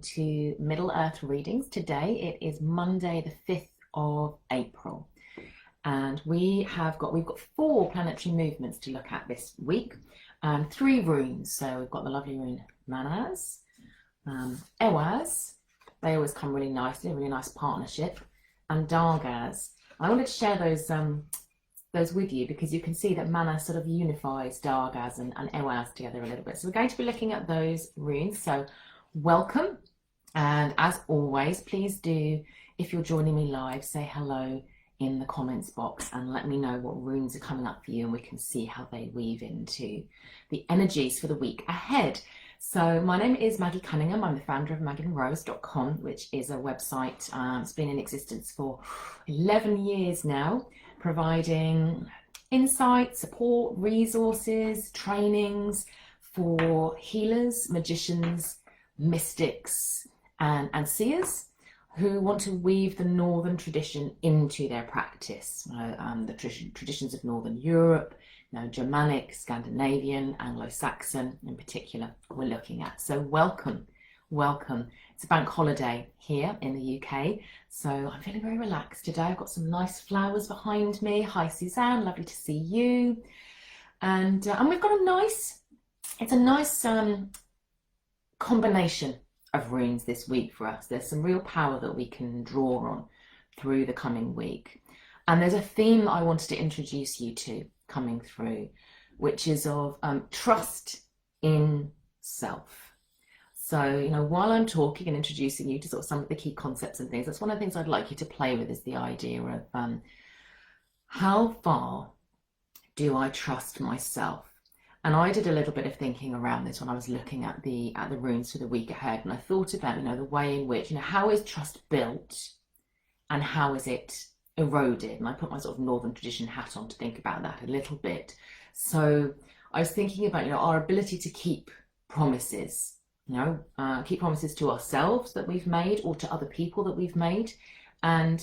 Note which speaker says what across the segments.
Speaker 1: to Middle Earth readings. Today it is Monday the 5th of April, and we've got 4 planetary movements to look at this week and 3 runes. So we've got the lovely rune Mannaz, Ehwaz, they always come really nicely, a really nice partnership, and Dagaz. I wanted to share those with you because you can see that Mannaz sort of unifies Dagaz and Ehwaz together a little bit. So we're going to be looking at those runes. So welcome, and as always, please do, if you're joining me live, say hello in the comments box and let me know what runes are coming up for you, and we can see how they weave into the energies for the week ahead. So my name is Maggie Cunningham. I'm the founder of maggieandrose.com, which is a website. It's been in existence for 11 years now, providing insight, support, resources, trainings for healers, magicians, mystics, and seers who want to weave the Northern tradition into their practice. The traditions of Northern Europe, Germanic, Scandinavian, Anglo-Saxon in particular, we're looking at. So welcome. It's a bank holiday here in the UK, so I'm feeling very relaxed today. I've got some nice flowers behind me. Hi Suzanne, lovely to see you. And we've got a nice combination of runes this week for us. There's some real power that we can draw on through the coming week. And there's a theme that I wanted to introduce you to coming through, which is of trust in self. So, while I'm talking and introducing you to sort of some of the key concepts and things, that's one of the things I'd like you to play with, is the idea of how far do I trust myself? And I did a little bit of thinking around this when I was looking at the runes for the week ahead, and I thought about, the way in which, how is trust built and how is it eroded? And I put my sort of Northern tradition hat on to think about that a little bit. So I was thinking about, our ability to keep promises, keep promises to ourselves that we've made or to other people that we've made, and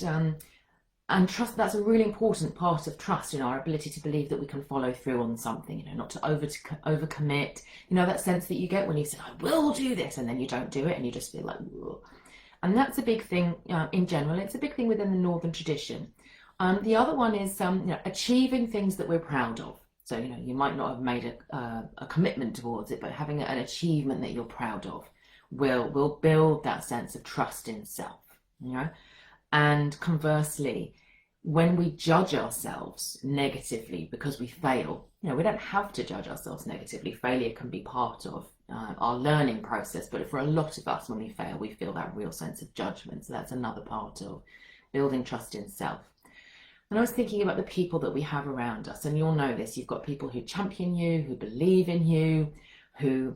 Speaker 1: trust. That's a really important part of trust, our ability to believe that we can follow through on something, not to overcommit, that sense that you get when you say, I will do this, and then you don't do it and you just feel like, whoa. And that's a big thing in general. It's a big thing within the Northern tradition. The other one is achieving things that we're proud of. So, you might not have made a commitment towards it, but having an achievement that you're proud of will build that sense of trust in self, And conversely, when we judge ourselves negatively because we fail, we don't have to judge ourselves negatively. Failure can be part of our learning process, but for a lot of us, when we fail, we feel that real sense of judgment. So that's another part of building trust in self. And I was thinking about the people that we have around us, and you'll know this. You've got people who champion you, who believe in you, who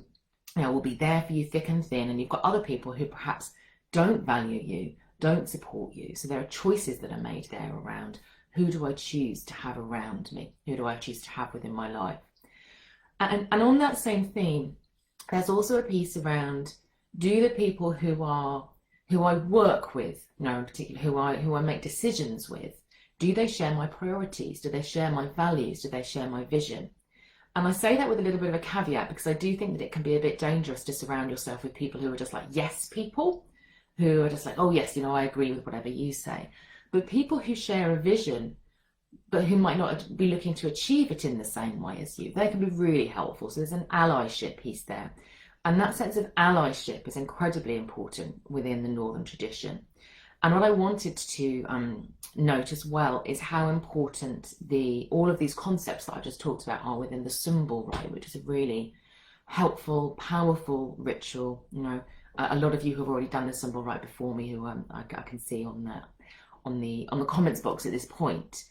Speaker 1: will be there for you thick and thin, and you've got other people who perhaps don't value you, don't support you. So there are choices that are made there around, who do I choose to have around me? Who do I choose to have within my life? And on that same theme, there's also a piece around, do the people who I work with, in particular who I make decisions with, do they share my priorities? Do they share my values? Do they share my vision? And I say that with a little bit of a caveat, because I do think that it can be a bit dangerous to surround yourself with people who are just like yes people, who are just like, oh yes, I agree with whatever you say. But people who share a vision, but who might not be looking to achieve it in the same way as you, they can be really helpful. So there's an allyship piece there. And that sense of allyship is incredibly important within the Northern tradition. And what I wanted to note as well is how important all of these concepts that I just talked about are within the symbol rite, which is a really helpful, powerful ritual. A lot of you who have already done the symbol rite before me, who I can see on the comments box at this point.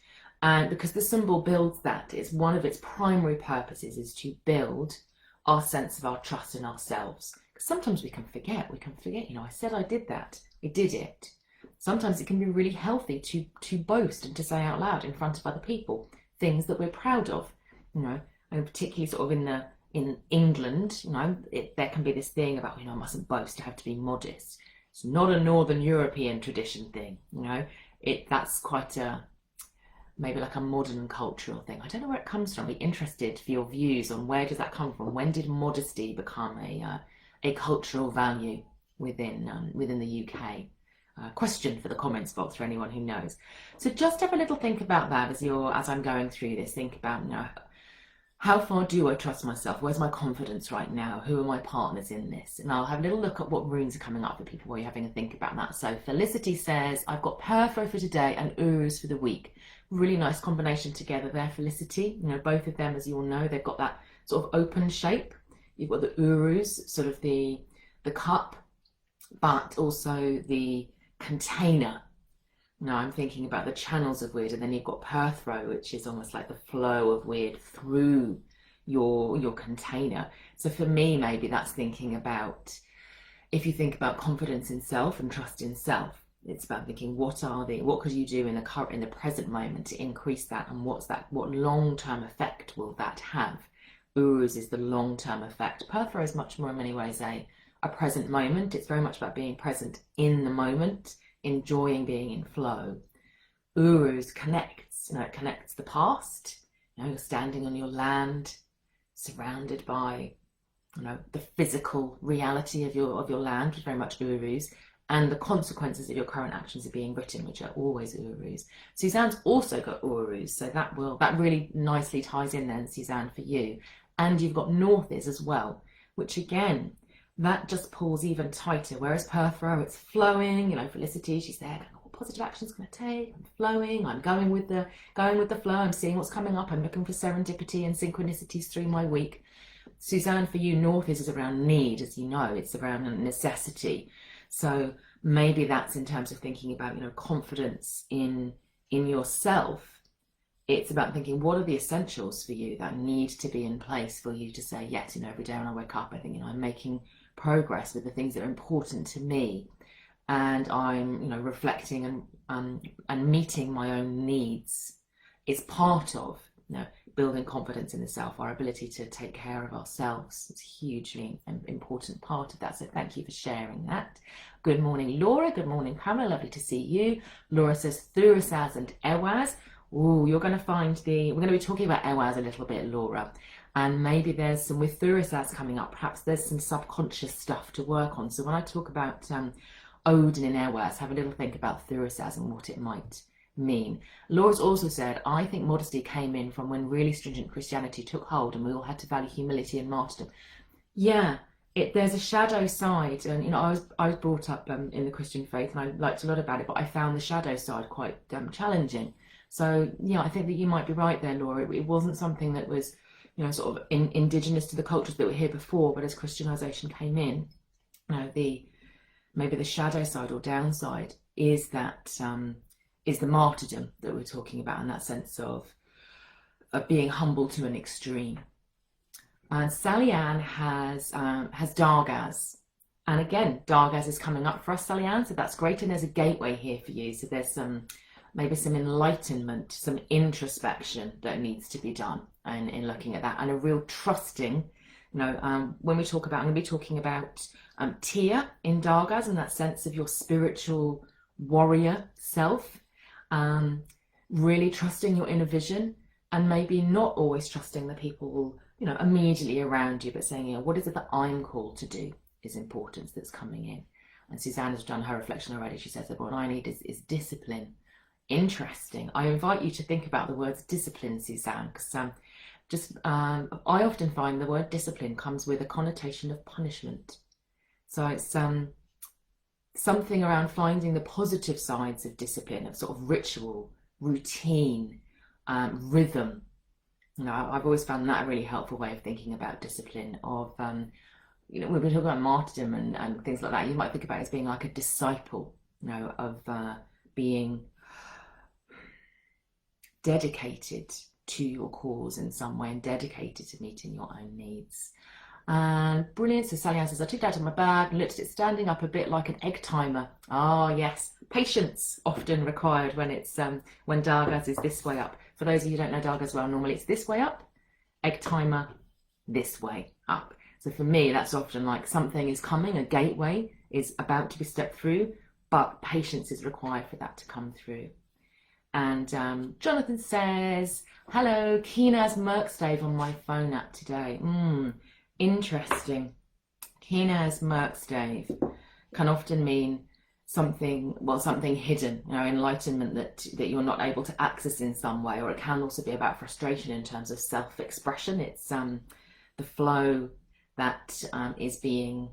Speaker 1: And because the symbol builds that, it's one of its primary purposes is to build our sense of our trust in ourselves. Because sometimes we can forget, I said I did that, I did it. Sometimes it can be really healthy to boast and to say out loud in front of other people things that we're proud of, and particularly sort of in England, there can be this thing about, I mustn't boast, I have to be modest. It's not a Northern European tradition thing, that's quite maybe like a modern cultural thing. I don't know where it comes from. I'd be interested for your views on where does that come from? When did modesty become a cultural value? within the UK. Question for the comments box for anyone who knows. So just have a little think about that as I'm going through this. Think about, how far do I trust myself? Where's my confidence right now? Who are my partners in this? And I'll have a little look at what runes are coming up for people while you're having a think about that. So Felicity says, I've got Perfo for today and Urus for the week. Really nice combination together there, Felicity. Both of them, as you all know, they've got that sort of open shape. You've got the Urus, sort of the cup, but also the container. Now I'm thinking about the channels of weird, and then you've got Perfro, which is almost like the flow of weird through your container. So for me, maybe that's thinking about, if you think about confidence in self and trust in self, it's about thinking what could you do in the present moment to increase that, and what long-term effect will that have? Urus is the long-term effect. Perfro is much more in many ways a present moment. It's very much about being present in the moment, enjoying being in flow. Urus connects, it connects the past. You're standing on your land, surrounded by, the physical reality of your land, which is very much Urus, and the consequences of your current actions are being written, which are always Urus. Suzanne's also got Urus, so that really nicely ties in then, Suzanne, for you. And you've got Northes as well, which again, that just pulls even tighter. Whereas Perfro, it's flowing. Felicity, she's there. What positive actions can I take? I'm flowing. I'm going with the flow. I'm seeing what's coming up. I'm looking for serendipity and synchronicities through my week. Suzanne, for you, Northes is around need, as you know. It's around necessity. So maybe that's in terms of thinking about, confidence in yourself. It's about thinking, what are the essentials for you that need to be in place for you to say, yes, every day when I wake up, I think, I'm making progress with the things that are important to me, and I'm reflecting and meeting my own needs. It's part of building confidence in the self, our ability to take care of ourselves. It's a hugely important part of that, so thank you for sharing that. Good morning, Laura. Good morning, Pamela. Lovely to see you. Laura says Thurisaz and Ehwaz. Ooh, you're going to find we're going to be talking about Ehwaz a little bit, Laura. And maybe there's some, with Thurisaz coming up, perhaps there's some subconscious stuff to work on. So when I talk about Odin and Ehwaz, have a little think about Thurisaz and what it might mean. Laura's also said, I think modesty came in from when really stringent Christianity took hold and we all had to value humility and martyrdom. Yeah, there's a shadow side. And, I was brought up in the Christian faith, and I liked a lot about it, but I found the shadow side quite challenging. So, I think that you might be right there, Laura. It wasn't something that was, sort of indigenous to the cultures that were here before, but as Christianization came in, maybe the shadow side or downside is that is the martyrdom that we're talking about, in that sense of being humble to an extreme. And Sally Ann has Dagaz, and again, Dagaz is coming up for us, Sally Ann. So that's great, and there's a gateway here for you. So there's maybe some enlightenment, some introspection that needs to be done, and in looking at that, and a real trusting. When we talk about, I'm going to be talking about Tia in Dagaz, and that sense of your spiritual warrior self, really trusting your inner vision, and maybe not always trusting the people, immediately around you, but saying, what is it that I'm called to do is important, that's coming in. And Suzanne has done her reflection already. She says that what I need is discipline. Interesting. I invite you to think about the words discipline, Suzanne, because I often find the word discipline comes with a connotation of punishment. So it's something around finding the positive sides of discipline, of sort of ritual, routine, rhythm. I've always found that a really helpful way of thinking about discipline. Of when we're talking about martyrdom and things like that, you might think about it as being like a disciple, of being dedicated to your cause in some way, and dedicated to meeting your own needs. And brilliant. So Sally Ann says, I took it out of my bag and looked at it standing up a bit like an egg timer. Ah, yes. Patience often required when it's when Dagaz is this way up. For those of you who don't know Dagaz well, normally it's this way up, egg timer this way up. So for me, that's often like something is coming, a gateway is about to be stepped through, but patience is required for that to come through. And Jonathan says, hello, Keena's Merkstave on my phone app today. Interesting. Keena's Merkstave. can often mean something, well, something hidden, enlightenment that you're not able to access in some way. Or it can also be about frustration in terms of self-expression. It's the flow that is being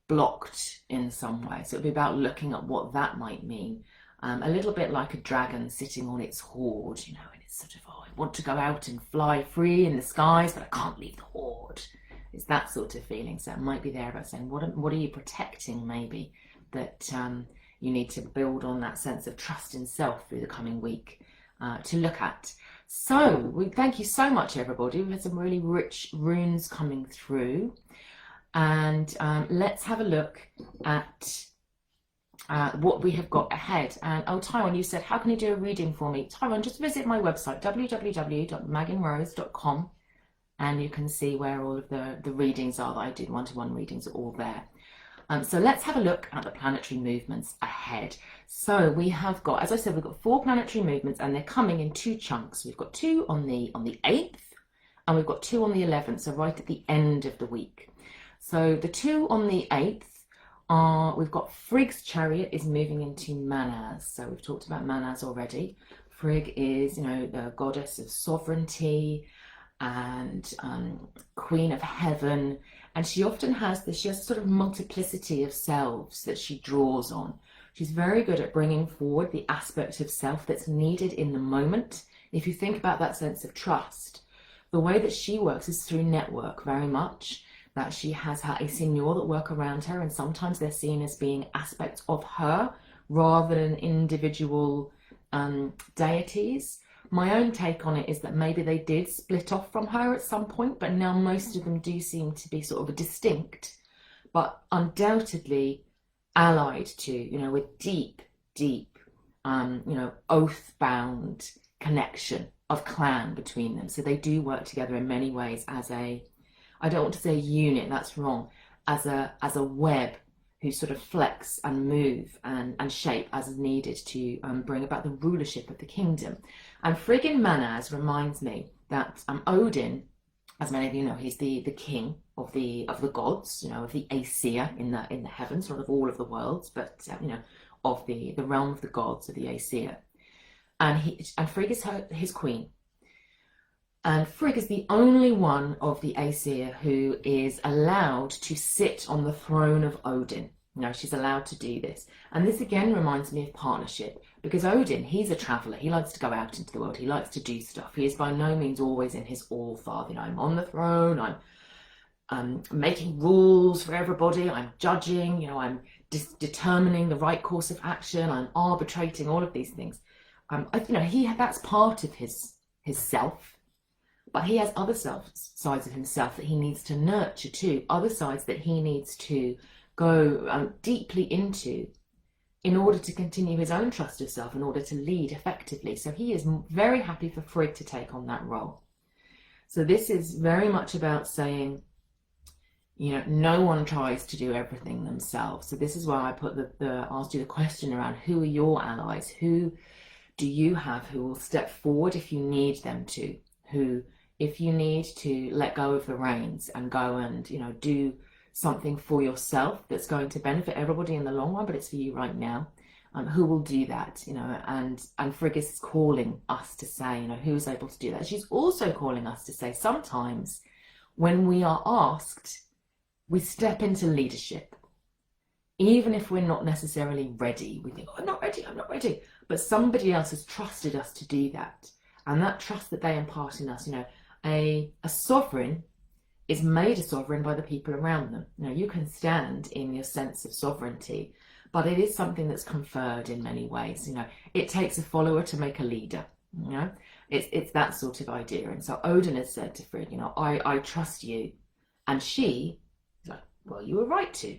Speaker 1: blocked in some way. So it'd be about looking at what that might mean. A little bit like a dragon sitting on its hoard, and it's sort of, I want to go out and fly free in the skies, but I can't leave the hoard. It's that sort of feeling. So it might be there about saying, what are you protecting, maybe, that you need to build on that sense of trust in self through the coming week to look at. So we thank you so much, everybody. We've had some really rich runes coming through. And let's have a look at what we have got ahead. And Tyrone, you said, how can you do a reading for me? Tyrone, just visit my website, www.meganrose.com, and you can see where all of the readings are that I did. One-to-one readings are all there. So let's have a look at the planetary movements ahead. So we have got, as I said, we've got 4 planetary movements, and they're coming in 2 chunks. We've got 2 on the 8th, and we've got 2 on the 11th, so right at the end of the week. So the 2 on the 8th are, we've got Frigg's chariot is moving into Mannaz. So we've talked about Mannaz already. Frigg is, the goddess of sovereignty and queen of heaven. And she often has a sort of multiplicity of selves that she draws on. She's very good at bringing forward the aspect of self that's needed in the moment. If you think about that sense of trust, the way that she works is through network very much. That she has her Asignor that work around her, and sometimes they're seen as being aspects of her rather than individual deities. My own take on it is that maybe they did split off from her at some point, but now most of them do seem to be sort of a distinct, but undoubtedly allied to, with deep, oath-bound connection of clan between them. So they do work together in many ways as I don't want to say a unit, that's wrong, as a web who sort of flex and move and shape as needed to bring about the rulership of the kingdom. And Frigg in Mannaz reminds me that Odin, as many of you know, he's the king of the gods, of the Aesir in the heavens, not of all of the worlds, but of the realm of the gods, of the Aesir. And Frigg is his queen. And Frigg is the only one of the Aesir who is allowed to sit on the throne of Odin. She's allowed to do this. And this again reminds me of partnership, because Odin, he's a traveller. He likes to go out into the world. He likes to do stuff. He is by no means always in his all-father. I'm on the throne. I'm making rules for everybody. I'm judging. I'm determining the right course of action. I'm arbitrating, all of these things. That's part of his self. But he has other sides of himself that he needs to nurture too, other sides that he needs to go deeply into in order to continue his own trust of self, in order to lead effectively. So he is very happy for Frigg to take on that role. So this is very much about saying, no one tries to do everything themselves. So this is why I put asked you the question around, who are your allies? Who do you have who will step forward if you need them to? Who, if you need to let go of the reins and go and, do something for yourself that's going to benefit everybody in the long run, but it's for you right now, who will do that, and Frigg is calling us to say, who's able to do that. She's also calling us to say, sometimes when we are asked, we step into leadership. Even if we're not necessarily ready, we think, I'm not ready. But somebody else has trusted us to do that. And that trust that they impart in us, a sovereign is made a sovereign by the people around them. You can stand in your sense of sovereignty, but it is something that's conferred in many ways. It takes a follower to make a leader. It's that sort of idea. And so Odin has said to Frigg, I trust you. And she is like, well, you were right to,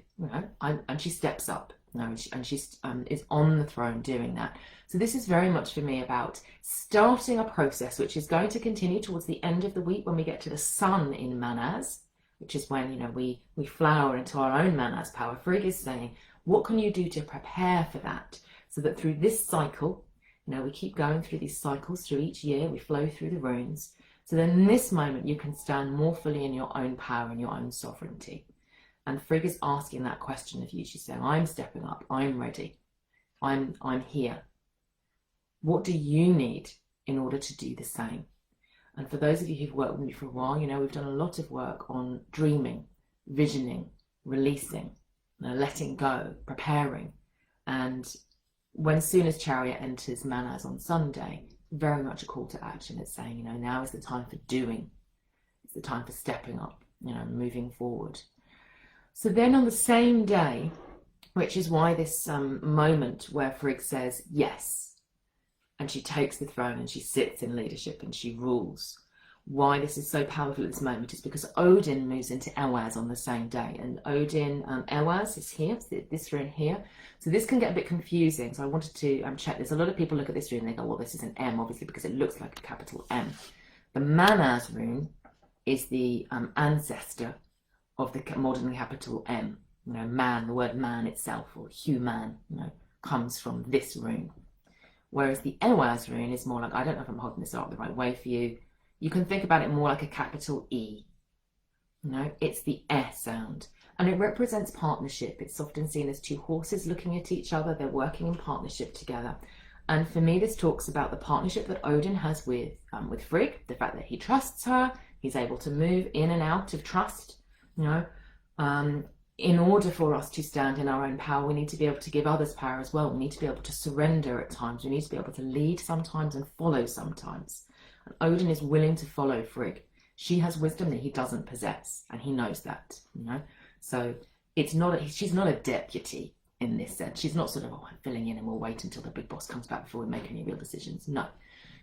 Speaker 1: and she steps up. And she is on the throne doing that. So this is very much for me about starting a process which is going to continue towards the end of the week when we get to the sun in Mannaz, which is when we flower into our own Mannaz power. Frigg is saying, what can you do to prepare for that, so that through this cycle, we keep going through these cycles through each year, we flow through the runes, so then in this moment you can stand more fully in your own power and your own sovereignty. And Frigg is asking that question of you. She's saying, I'm stepping up, I'm ready, I'm here. What do you need in order to do the same? And for those of you who've worked with me for a while, you know, we've done a lot of work on dreaming, visioning, releasing, letting go, preparing. And when soon as Chariot enters Mannaz on Sunday, very much a call to action. It's saying, you know, now is the time for doing. It's the time for stepping up, you know, moving forward. So then on the same day, which is why this moment where Frigg says yes, and she takes the throne and she sits in leadership and she rules. Why this is so powerful at this moment is because Odin moves into Ehwaz on the same day. And Odin, Ehwaz is here, this rune here. So this can get a bit confusing. So I wanted to check this. A lot of people look at this rune and they go, well, this is an M, obviously, because it looks like a capital M. The Mannaz rune is the ancestor of the modern capital M. You know, man, the word man itself, or human, you know, comes from this rune. Whereas the Ehwaz rune is more like, I don't know if I'm holding this up the right way for you. You can think about it more like a capital E. You know, it's the eh sound. And it represents partnership. It's often seen as two horses looking at each other. They're working in partnership together. And for me, this talks about the partnership that Odin has with Frigg, the fact that he trusts her, he's able to move in and out of trust, you know. In order for us to stand in our own power, we need to be able to give others power as well. We need to be able to surrender at times. We need to be able to lead sometimes and follow sometimes. And Odin is willing to follow Frigg. She has wisdom that he doesn't possess, and he knows that, you know. So it's not she's not a deputy in this sense. She's not sort of, oh, I'm filling in and we'll wait until the big boss comes back before we make any real decisions. No.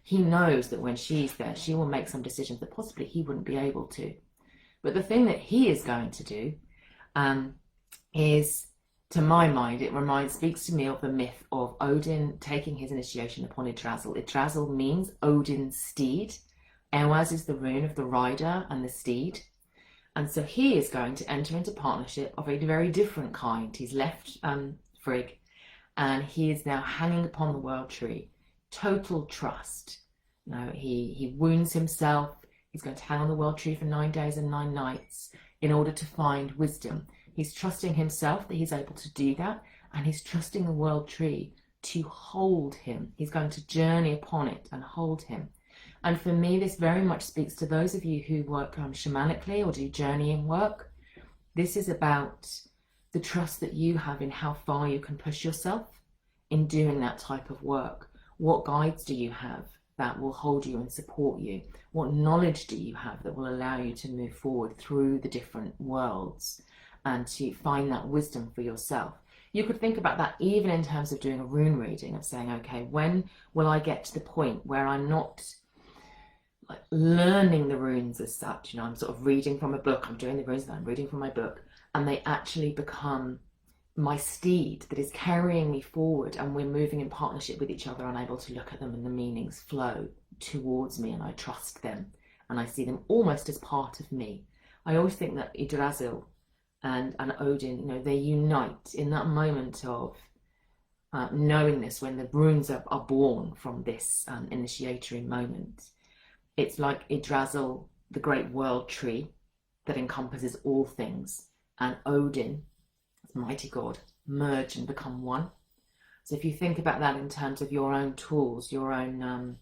Speaker 1: He knows that when she's there, she will make some decisions that possibly he wouldn't be able to. But the thing that he is going to do is, to my mind, speaks to me of the myth of Odin taking his initiation upon Yggdrasil. Yggdrasil means Odin's steed. Ehwaz is the rune of the rider and the steed. And so he is going to enter into partnership of a very different kind. He's left Frigg, and he is now hanging upon the world tree. Total trust. You know, he wounds himself. He's going to hang on the world tree for 9 days and 9 nights in order to find wisdom. He's trusting himself that he's able to do that, and he's trusting the world tree to hold him. He's going to journey upon it and hold him. And for me, this very much speaks to those of you who work shamanically or do journeying work. This is about the trust that you have in how far you can push yourself in doing that type of work. What guides do you have that will hold you and support you? What knowledge do you have that will allow you to move forward through the different worlds and to find that wisdom for yourself? You could think about that even in terms of doing a rune reading, of saying, okay, when will I get to the point where I'm not like learning the runes as such? You know, I'm sort of reading from a book, I'm doing the runes that I'm reading from my book, and they actually become my steed that is carrying me forward, and we're moving in partnership with each other. I'm able to look at them and the meanings flow towards me, and I trust them and I see them almost as part of me. I always think that Yggdrasil and Odin, you know, they unite in that moment of knowingness when the runes are born from this initiatory moment. It's like Yggdrasil, the great world tree that encompasses all things, and Odin, mighty God, merge and become one. So if you think about that in terms of your own tools, your own,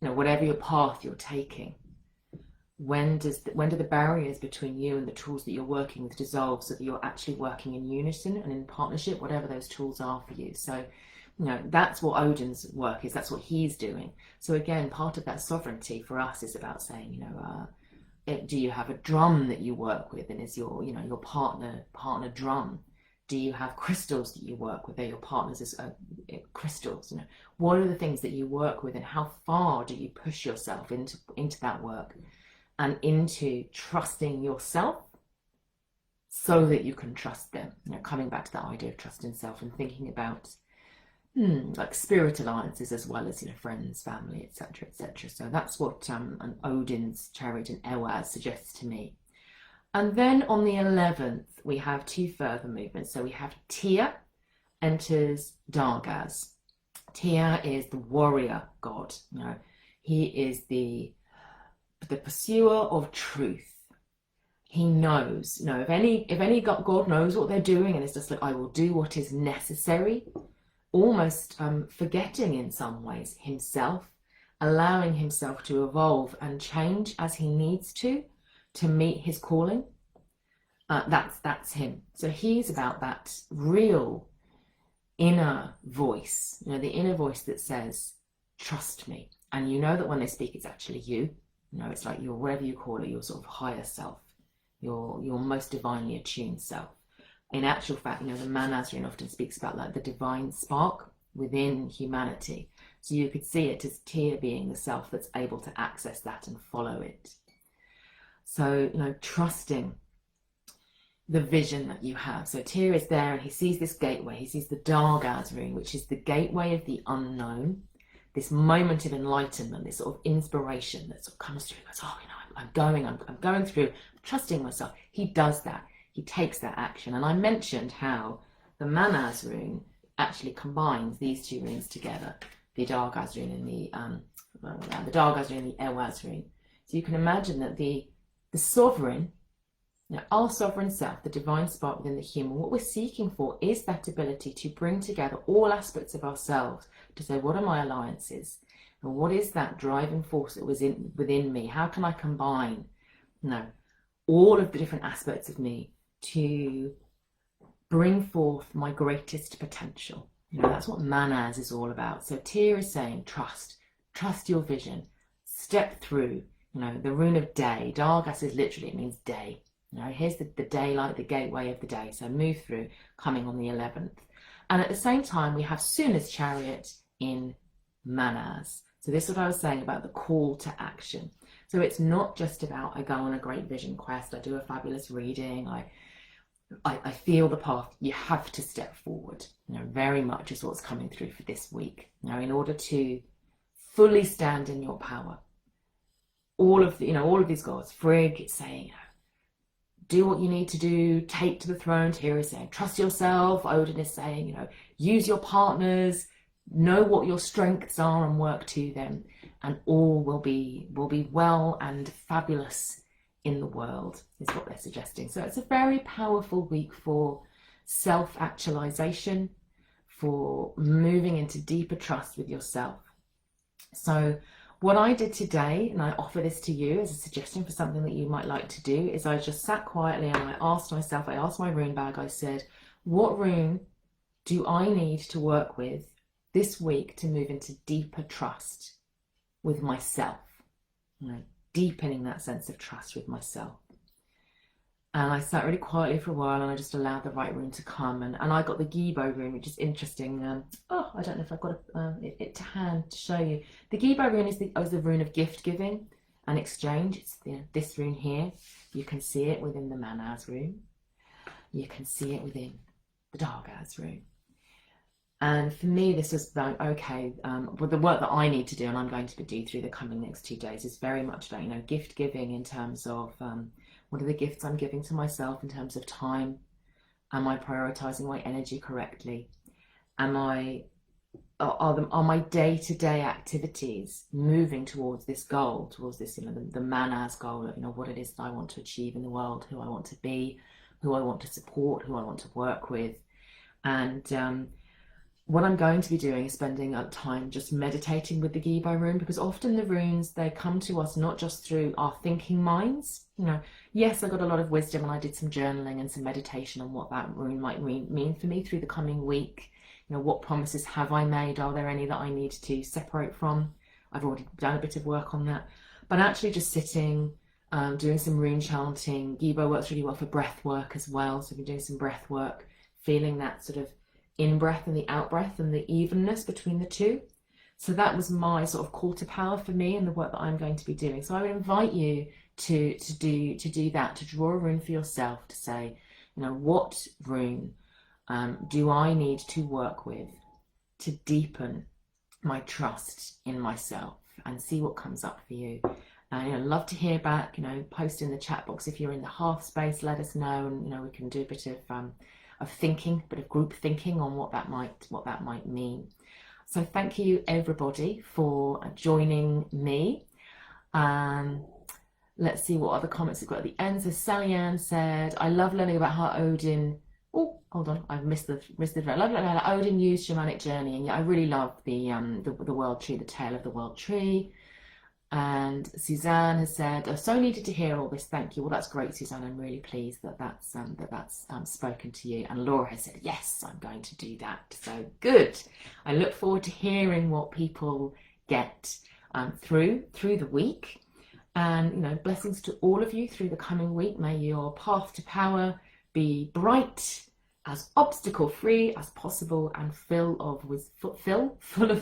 Speaker 1: you know, whatever your path you're taking, when do the barriers between you and the tools that you're working with dissolve, so that you're actually working in unison and in partnership, whatever those tools are for you? So, you know, that's what Odin's work is. That's what he's doing. So again, part of that sovereignty for us is about saying, you know, do you have a drum that you work with, and is your, you know, your partner drum? Do you have crystals that you work with? Are your partners as crystals? You know, what are the things that you work with, and how far do you push yourself into that work and into trusting yourself so that you can trust them? You know, coming back to that idea of trust in self and thinking about like spirit alliances as well as, you know, friends, family, etc., etc. So that's what an Odin's chariot and Ehwaz suggests to me. And then on the 11th, we have 2 further movements. So we have Tyr enters Dagaz. Tyr is the warrior god. You know, he is the pursuer of truth. he knows, if any God knows what they're doing, and it's just like, I will do what is necessary, almost forgetting in some ways himself, allowing himself to evolve and change as he needs to meet his calling. That's him. So he's about that real inner voice, the inner voice that says, trust me. And you know that when they speak, it's actually you. It's like your, whatever you call it, your sort of higher self, your most divinely attuned self. In actual fact, the Mannaz often speaks about like the divine spark within humanity. So you could see it as Tia being the self that's able to access that and follow it. So, trusting the vision that you have. So Tia is there and he sees this gateway. He sees the Dagaz ring, which is the gateway of the unknown. This moment of enlightenment, this sort of inspiration that sort of comes through and goes, oh, I'm going through, trusting myself. He does that. He takes that action. And I mentioned how the Mannaz rune actually combines these two runes together, the Dagaz rune and the Dagaz rune and the Ehwaz rune. So you can imagine that the sovereign, our sovereign self, the divine spark within the human, what we're seeking for is that ability to bring together all aspects of ourselves, to say, what are my alliances? And what is that driving force that was within me? How can I combine all of the different aspects of me to bring forth my greatest potential? That's what Mannaz is all about. So Tia is saying, trust your vision, step through, the rune of day. Dagaz is literally, it means day. Here's the daylight, the gateway of the day. So move through, coming on the 11th. And at the same time, we have Suna's chariot in Mannaz. So this is what I was saying about the call to action. So it's not just about, I go on a great vision quest, I do a fabulous reading, I feel the path. You have to step forward. Very much is what's coming through for this week. In order to fully stand in your power. All of these gods, Frigg is saying, do what you need to do, take to the throne. Tyr is saying, trust yourself. Odin is saying, use your partners, know what your strengths are and work to them, and all will be well and fabulous in the world, is what they're suggesting. So it's a very powerful week for self-actualization, for moving into deeper trust with yourself. So what I did today, and I offer this to you as a suggestion for something that you might like to do, is I just sat quietly and I asked my rune bag, I said, what rune do I need to work with this week to move into deeper trust with myself? Deepening that sense of trust with myself. And I sat really quietly for a while and I just allowed the right rune to come. And I got the Gibo rune, which is interesting. I don't know if I've got it to hand to show you. The Gibo rune is the rune of gift giving and exchange. It's this rune here. You can see it within the Mannaz rune. You can see it within the Dagaz rune. And for me, this was like, okay, well, the work that I need to do and I'm going to do through the coming next 2 days is very much about, gift giving in terms of what are the gifts I'm giving to myself in terms of time? Am I prioritizing my energy correctly? Are my day-to-day activities moving towards this goal, towards this, the Mannaz goal of, what it is that I want to achieve in the world, who I want to be, who I want to support, who I want to work with. And what I'm going to be doing is spending time just meditating with the Gibo rune, because often the runes, they come to us not just through our thinking minds. Yes, I got a lot of wisdom and I did some journaling and some meditation on what that rune might mean for me through the coming week. What promises have I made? Are there any that I need to separate from? I've already done a bit of work on that. But actually just sitting, doing some rune chanting. Gibo works really well for breath work as well. So I've been doing some breath work, feeling that sort of in-breath and the out-breath and the evenness between the two. So that was my sort of call to power for me and the work that I'm going to be doing. So I would invite you to do that, to draw a rune for yourself, to say, what rune do I need to work with to deepen my trust in myself, and see what comes up for you. And love to hear back. Post in the chat box if you're in the half space. Let us know, and we can do a bit of thinking, a bit of group thinking on what that might mean. So thank you everybody for joining me. Let's see what other comments we've got at the end. So Sally Ann said, I love learning about how Odin, oh, hold on, I've missed the thread. I love learning how Odin used shamanic journey. And yeah, I really love the world tree, the tale of the world tree. And Suzanne has said, I so needed to hear all this. Thank you. Well, that's great, Suzanne. I'm really pleased that that's spoken to you. And Laura has said, yes, I'm going to do that. So good. I look forward to hearing what people get through the week. And, you know, blessings to all of you through the coming week. May your path to power be bright, as obstacle-free as possible, and full of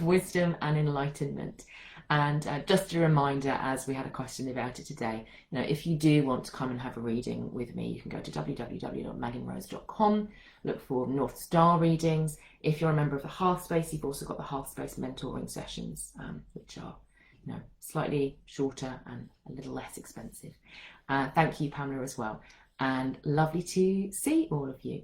Speaker 1: wisdom and enlightenment. And just a reminder, as we had a question about it today, you know, if you do want to come and have a reading with me, you can go to www.meganrose.com, look for North Star readings. If you're a member of the Hearth Space, you've also got the Hearth Space mentoring sessions, which are, you know, slightly shorter and a little less expensive. Thank you, Pamela, as well. And lovely to see all of you.